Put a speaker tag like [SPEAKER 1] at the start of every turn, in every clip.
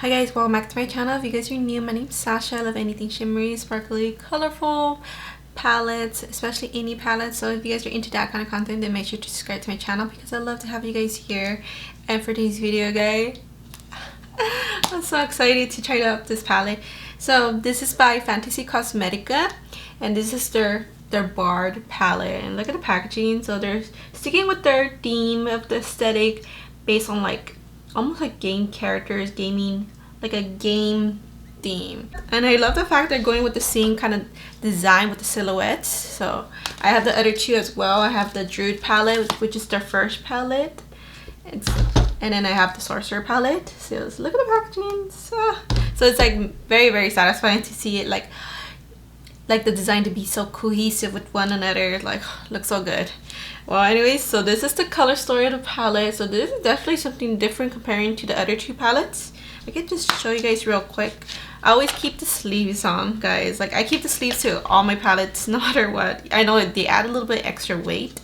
[SPEAKER 1] Hi guys, welcome back to my channel. If you guys are new, my name's Sasha. I love anything shimmery, sparkly, colorful palettes, especially any palettes. So if you guys are into that kind of content, then make sure to subscribe to my channel because I love to have you guys here. And for today's video, guys, I'm so excited to try out this palette. So this is by Cosmetica, and this is their barred palette. And look at the packaging. So they're sticking with their theme of the aesthetic based on like almost like game characters, gaming, like a game theme. And I love the fact they're going with the same kind of design with the silhouettes. So I have the other two as well. I have the Druid Palette, which is their first palette, and then I have the Sorcerer Palette. So look at the packaging. So it's like very satisfying to see it like the design to be so cohesive with one another. Like, looks so good. Well, anyways, so this is the color story of the palette. So this is definitely something different comparing to the other two palettes. I can just show you guys real quick. I always keep the sleeves on, guys. Like, I keep the sleeves to all my palettes no matter what. I know they add a little bit extra weight,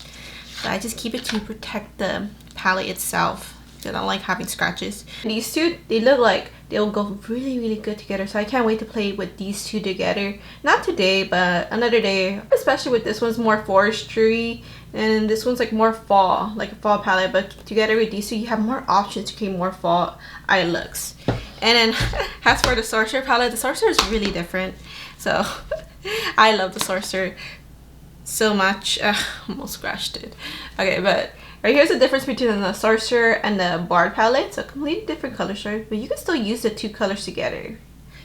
[SPEAKER 1] but I just keep it to protect the palette itself. I don't like having scratches. These two, they look like they'll go really good together, so I can't wait to play with these two together. Not today, but another day, especially with this one's more forestry and this one's like more fall, like a fall palette. But together with these two, you have more options to create more fall eye looks. And then as for the Sorcerer palette, the Sorcerer is really different, so I love the Sorcerer so much. Almost scratched it. Okay, but right here's the difference between the Sorcerer and the Barred palette. It's a completely different color story, but you can still use the two colors together.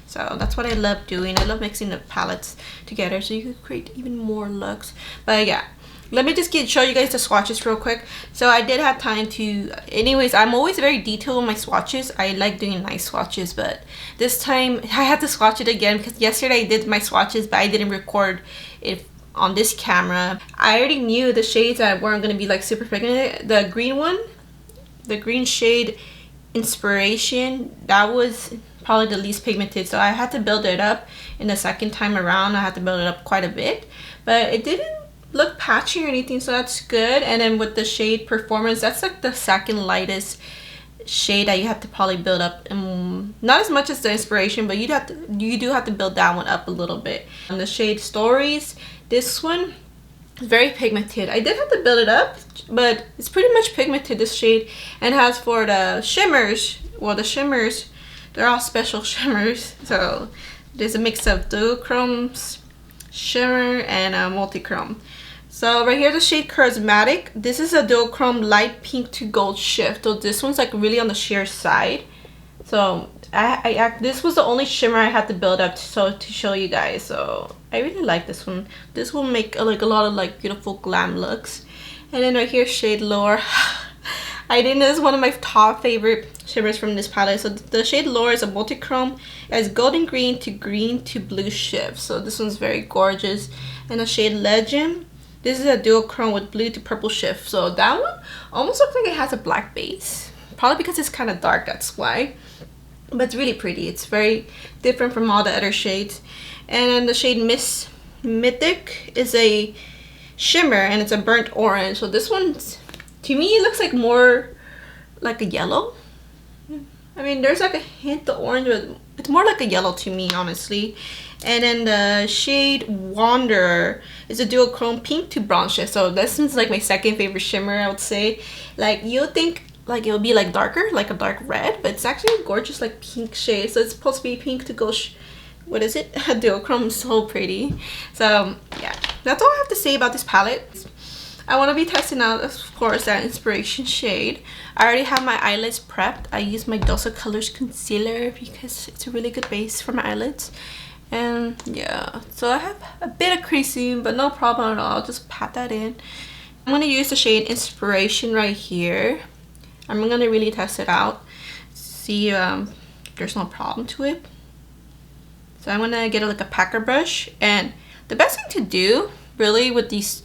[SPEAKER 1] So that's what I love doing. I love mixing the palettes together so you can create even more looks. But yeah, let me just show you guys the swatches real quick. So I did have time to, anyways, I'm always very detailed on my swatches. I like doing nice swatches, but this time I had to swatch it again because yesterday I did my swatches, but I didn't record it on this camera. I already knew the shades that weren't going to be like super pigmented. The green one, the green shade Inspiration, that was probably the least pigmented, so I had to build it up in the second time around. I had to build it up quite a bit, but it didn't look patchy or anything, so that's good. And then with the shade Performance, that's like the second lightest shade that you have to probably build up, not as much as the Inspiration, but you do have to build that one up a little bit. And the shade Stories, this one is very pigmented. I did have to build it up, but it's pretty much pigmented, this shade. And as for the shimmers, well, the shimmers, they're all special shimmers. So there's a mix of duochromes, shimmer, and multi-chrome. So right here, the shade Charismatic. This is a duochrome light pink to gold shift. So this one's like really on the sheer side. So this was the only shimmer I had to build up to show you guys. So I really like this one. This will make like a lot of like beautiful glam looks. And then right here, shade Lore. I think this is one of my top favorite shimmers from this palette. So the shade Lore is a multi-chrome. It has golden green to blue shift. So this one's very gorgeous. And the shade Legend. This is a duochrome with blue to purple shift. So that one almost looks like it has a black base. Probably because it's kind of dark, that's why. But it's really pretty. It's very different from all the other shades. And then the shade Mythic is a shimmer, and it's a burnt orange. So this one, to me, it looks like more like a yellow. I mean, there's like a hint of orange, but it's more like a yellow to me, honestly. And then the shade Wanderer is a duochrome pink to bronze shift. So this one's like my second favorite shimmer, I would say. Like, you'll think like it'll be like darker, like a dark red, but it's actually a gorgeous like pink shade. So it's supposed to be pink to go what is it? Duochrome. So pretty. So yeah, that's all I have to say about this palette. I want to be testing out, of course, that Inspiration shade. I already have my eyelids prepped. I use my Dose of Colors concealer because it's a really good base for my eyelids. And yeah, so I have a bit of creasing, but no problem at all. I'll just pat that in. I'm going to use the shade Inspiration right here. I'm going to really test it out, see if there's no problem to it. So I'm going to get like a packer brush. And the best thing to do really with these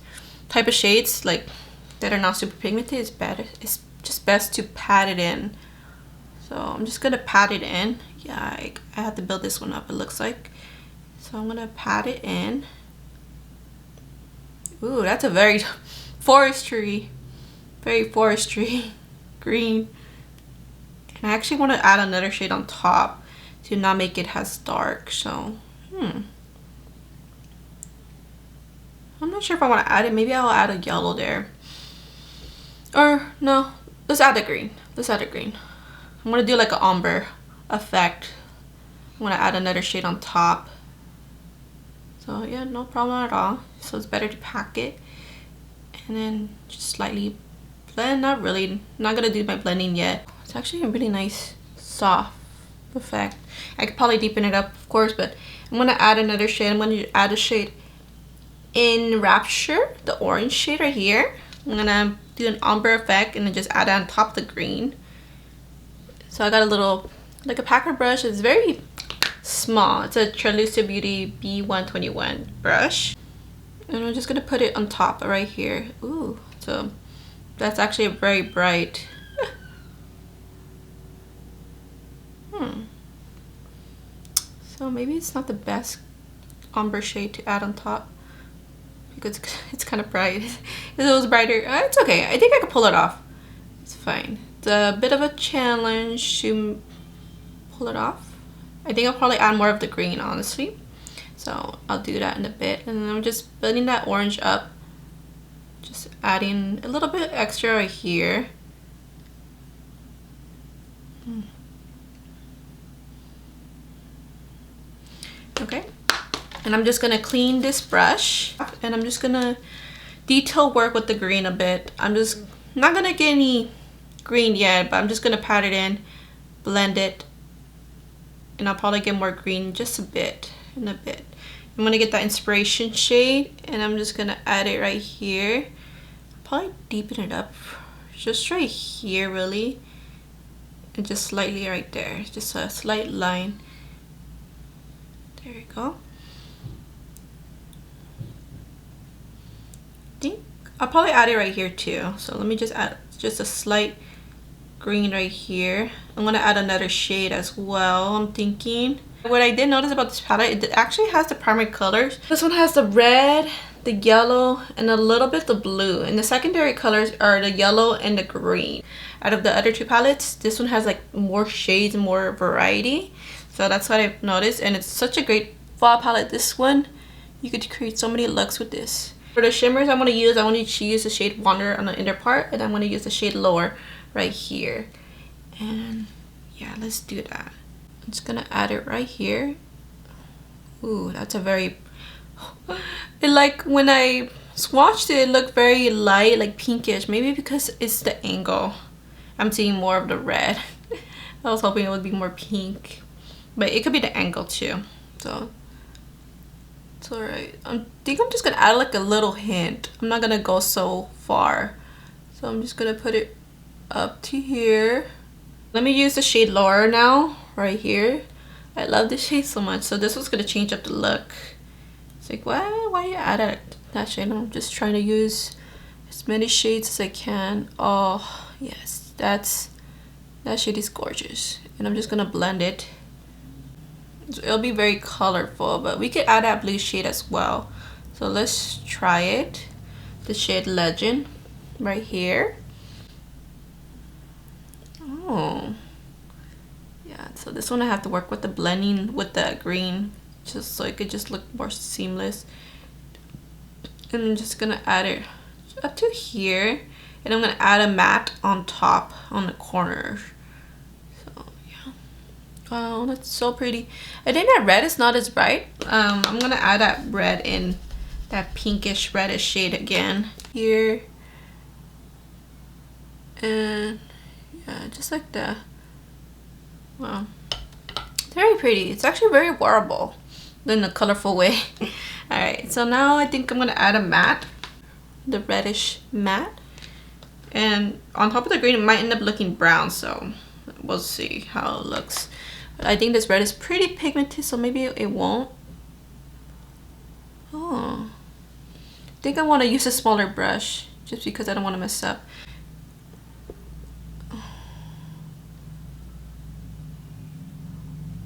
[SPEAKER 1] type of shades like that are not super pigmented is it's just best to pat it in. So I'm just going to pat it in. Yeah, I have to build this one up, it looks like. So I'm going to pat it in. Ooh, that's a very forestry green. And I actually want to add another shade on top to not make it as dark. So, I'm not sure if I want to add it. Maybe I'll add a yellow there. Or, no, let's add a green. Let's add a green. I'm going to do like an ombre effect. I'm going to add another shade on top. So, yeah, no problem at all. So, it's better to pack it. And then just slightly blend. Not really. I'm not going to do my blending yet. It's actually a really nice, soft effect. I could probably deepen it up, of course, but I'm going to add another shade. I'm going to add a shade in Rapture, the orange shade right here. I'm going to do an ombre effect and then just add it on top of the green. So I got a little, like a packer brush. It's very small. It's a Araceli Beauty B121 brush. And I'm just going to put it on top right here. Ooh, so that's actually a very bright. So maybe it's not the best ombre shade to add on top because it's kind of bright. If it was brighter, it's okay. I think I could pull it off. It's fine. It's a bit of a challenge to pull it off. I think I'll probably add more of the green, honestly. So I'll do that in a bit. And then I'm just building that orange up. Just adding a little bit extra right here. Okay. And I'm just going to clean this brush. And I'm just going to detail work with the green a bit. I'm just not going to get any green yet, but I'm just going to pat it in, blend it. And I'll probably get more green just a bit, in a bit. I'm going to get that inspiration shade and I'm just going to add it right here. Probably deepen it up just right here really. And just slightly right there. Just a slight line. There you go. I think I'll probably add it right here too. So let me just add just a slight green right here. I'm going to add another shade as well, I'm thinking. What I did notice about this palette, it actually has the primary colors. This one has the red, the yellow, and a little bit the blue. And the secondary colors are the yellow and the green. Out of the other two palettes, this one has like more shades and more variety. So that's what I've noticed. And it's such a great fall palette. This one, you could create so many looks with this. For the shimmers I'm going to use, the shade Wander on the inner part. And I'm going to use the shade Lower right here. And yeah, let's do that. I'm just gonna add it right here. Ooh, that's a very, it like when I swatched it, it looked very light, like pinkish. Maybe because it's the angle. I'm seeing more of the red. I was hoping it would be more pink, but it could be the angle too. So it's alright. I think I'm just gonna add like a little hint. I'm not gonna go so far. So I'm just gonna put it up to here. Let me use the shade Lower now, right here. I love this shade so much. So this was gonna change up the look. It's like, why you add that shade? I'm just trying to use as many shades as I can. Oh yes, that shade is gorgeous. And I'm just gonna blend it. So it'll be very colorful, but we could add that blue shade as well. So let's try it. The shade Legend right here. Oh yeah, so this one I have to work with the blending with the green just so it could just look more seamless. And I'm just gonna add it up to here, and I'm gonna add a matte on top on the corner. So yeah, wow, that's so pretty. I think that red is not as bright. I'm gonna add that red in, that pinkish reddish shade again here. And yeah, just like that. Wow, very pretty. It's actually very wearable in a colorful way. All right, so now I think I'm gonna add a matte, the reddish matte, and on top of the green it might end up looking brown, so we'll see how it looks. But I think this red is pretty pigmented, so maybe it won't. Oh, I think I want to use a smaller brush just because I don't want to mess up.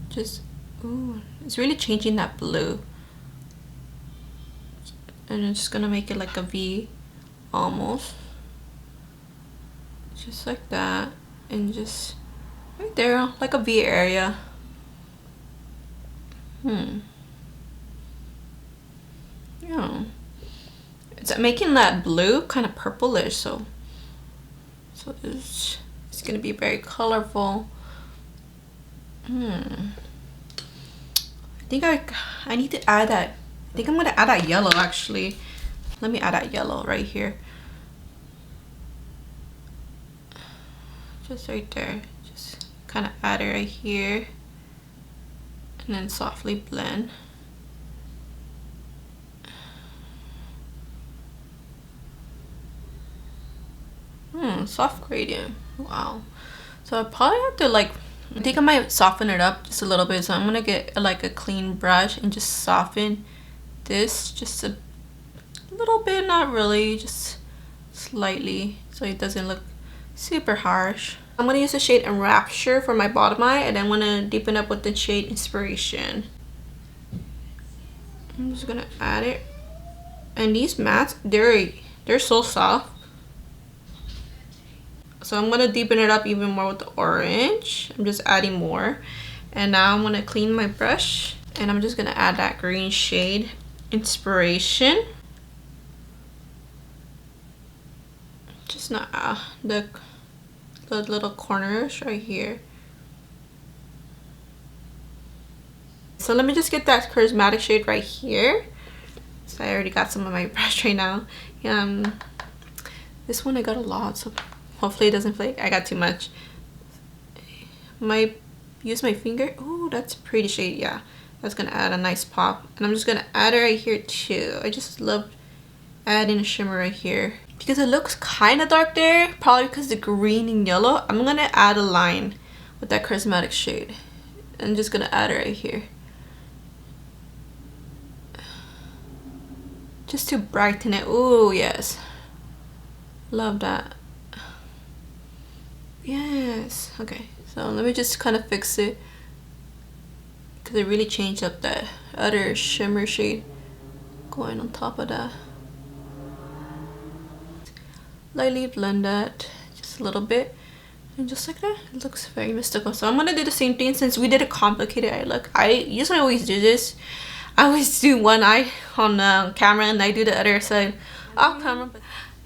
[SPEAKER 1] Just, ooh, it's really changing that blue. And I'm just gonna make it like a V almost. Just like that. And just right there, like a V area. Yeah, it's making that blue kind of purplish, so it's gonna be very colorful. I think I need to add that. I think I'm gonna add that yellow actually. Let me add that yellow right here. Just right there. Just kind of add it right here. And then softly blend. Soft gradient. Wow. So I probably have to like, I think I might soften it up just a little bit. So I'm gonna get like a clean brush and just soften this just a little bit, not really, just slightly, so it doesn't look super harsh. I'm gonna use the shade Enrapture for my bottom eye, and then I'm gonna deepen up with the shade Inspiration. I'm just gonna add it. And these mattes, they're so soft. So I'm gonna deepen it up even more with the orange. I'm just adding more. And now I'm gonna clean my brush, and I'm just gonna add that green shade Inspiration. Just not the little corners right here. So let me just get that charismatic shade right here. So I already got some on my brush right now. This one I got a lot, so hopefully it doesn't flake. I got too much. Might use my finger. Oh, that's a pretty shade. Yeah, that's gonna add a nice pop. And I'm just gonna add it right here too. I just love adding a shimmer right here because it looks kind of dark there, probably because the green and yellow. I'm gonna add a line with that charismatic shade. I'm just gonna add it right here just to brighten it. Oh yes, love that. Yes. Okay, so let me just kind of fix it because it really changed up that other shimmer shade going on top of that. Lightly blend that just a little bit, and just like that, it looks very mystical. So I'm gonna do the same thing since we did a complicated eye look. I usually always do this. I always do one eye on the camera and I do the other side off camera. But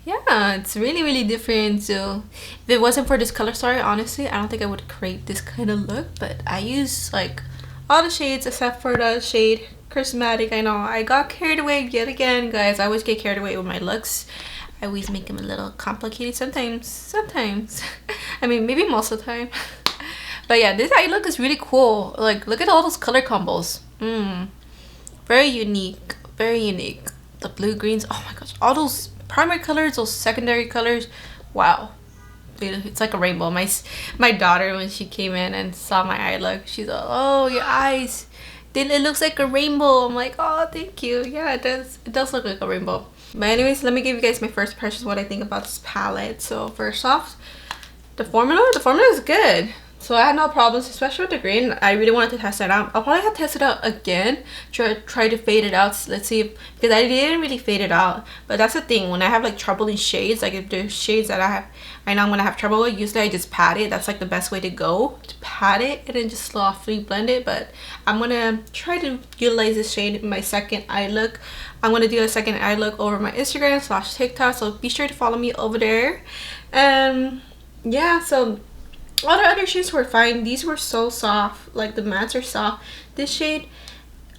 [SPEAKER 1] yeah, it's really different. So if it wasn't for this color story, honestly, I don't think I would create this kind of look. But I use like all the shades except for the shade Charismatic. I know I got carried away yet again, guys. I always get carried away with my looks. I always make them a little complicated sometimes. I mean, maybe most of the time. But yeah, this eye look is really cool. Like, look at all those color combos. Very unique, very unique. The blue greens, oh my gosh, all those primary colors, those secondary colors, wow. Dude, it's like a rainbow. My daughter, when she came in and saw my eye look, she's like, oh, your eyes, it looks like a rainbow. I'm like, oh, thank you. Yeah, it does look like a rainbow. But anyways, let me give you guys my first impressions, what I think about this palette. So first off, the formula is good. So I had no problems, especially with the green. I really wanted to test it out. I'll probably have to test it out again, try to fade it out. Let's see because I didn't really fade it out. But that's the thing, when I have like trouble in shades, like if there's shades that I know I'm gonna have trouble with, usually I just pat it. That's like the best way to go, to pat it and then just softly blend it. But I'm gonna try to utilize this shade in my second eye look. I'm gonna do a second eye look over my Instagram / TikTok, so be sure to follow me over there. Yeah, so all the other shades were fine. These were so soft, like the mattes are soft. This shade,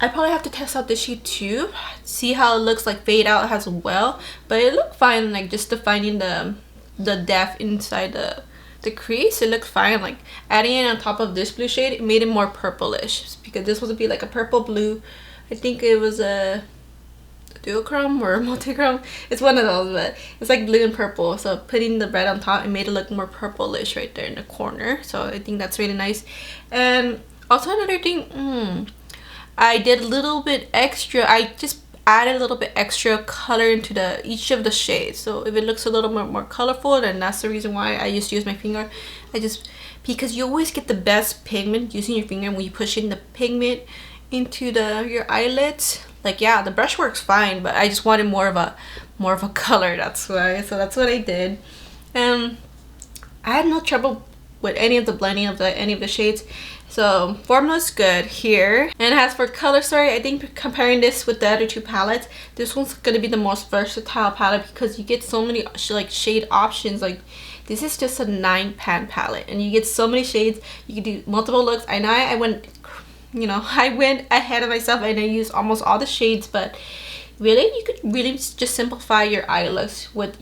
[SPEAKER 1] I probably have to test out this shade too, see how it looks like fade out as well. But it looked fine, like just defining the depth inside the crease. It looked fine. Like adding it on top of this blue shade, it made it more purplish because this would be like a purple blue. I think it was a duochrome or multichrome. It's one of those, but it's like blue and purple. So putting the red on top, it made it look more purplish right there in the corner. So I think that's really nice. And also another thing, I did a little bit extra. I just added a little bit extra color into each of the shades. So if it looks a little more colorful, then that's the reason why I just use my finger. Because you always get the best pigment using your finger when you push in the pigment into your eyelids. Like, yeah, the brush works fine, but I just wanted more of a color. That's why. So that's what I did. I had no trouble with any of the blending of any of the shades. So formula is good here. And as for color story, I think comparing this with the other two palettes, this one's gonna be the most versatile palette because you get so many like shade options. Like this is just a 9-pan palette and you get so many shades. You can do multiple looks. I know I went, you know, I went ahead of myself and I used almost all the shades, but really you could really just simplify your eye looks with,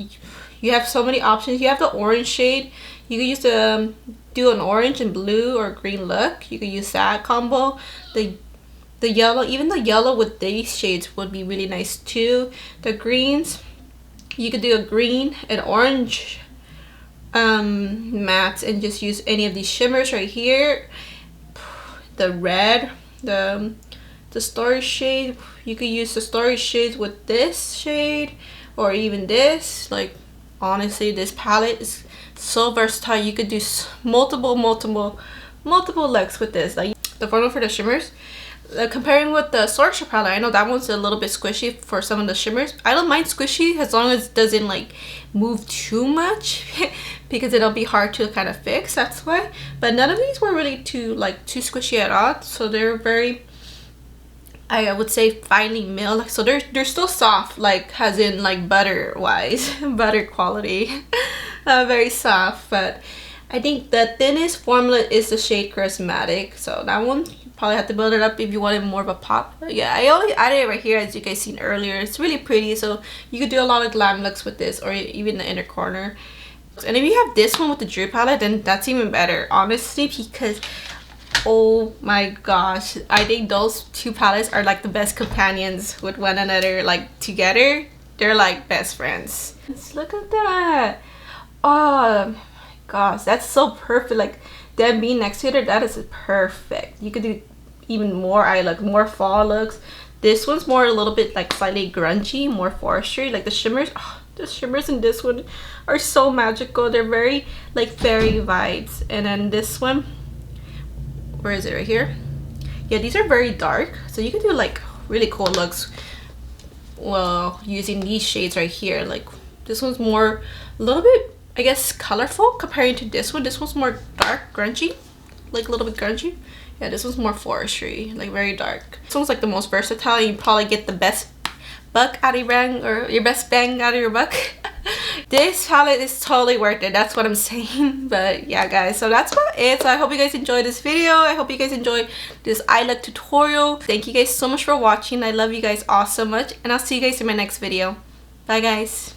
[SPEAKER 1] you have so many options. You have the orange shade. You could use the do an orange and blue or green look. You could use that combo. The yellow, even the yellow with these shades would be really nice too. The greens, you could do a green and orange matte and just use any of these shimmers right here. The red, the story shade, you could use the story shades with this shade or even this. Like honestly, this palette is so versatile. You could do multiple looks with this. Like the formula for the shimmers, comparing with the Sorcerer Palette, I know that one's a little bit squishy for some of the shimmers. I don't mind squishy as long as it doesn't like move too much because it'll be hard to kind of fix, that's why. But none of these were really too squishy at all, so they're very, I would say, finely milled. So they're still soft, like as in like butter wise, butter quality. Very soft. But I think the thinnest formula is the shade Charismatic, so that one you probably have to build it up if you wanted more of a pop. But yeah, I only added it right here as you guys seen earlier. It's really pretty, so you could do a lot of glam looks with this, or even the inner corner. And if you have this one with the Druid Palette, then that's even better, honestly, because oh my gosh, I think those two palettes are like the best companions with one another. Like together, they're like best friends. Let's look at that. Oh my gosh, that's so perfect. Like them being next to each other, that is perfect. You could do even more eye look, more fall looks. This one's more a little bit like slightly grungy, more forestry. Like the shimmers, oh, the shimmers in this one are so magical. They're very like fairy vibes. And then this one, where is it? Right here. Yeah, these are very dark, so you can do like really cool looks well using these shades right here. Like this one's more a little bit, I guess, colorful comparing to this one. This one's more dark, grungy, like a little bit grungy. Yeah, this one's more forestry, like very dark. This one's like the most versatile. You probably get the best buck out of your bang, or your best bang out of your buck. This palette is totally worth it, that's what I'm saying. But yeah guys, so that's about it. So I hope you guys enjoyed this video. I hope you guys enjoyed this eye look tutorial. Thank you guys so much for watching. I love you guys all so much, and I'll see you guys in my next video. Bye guys.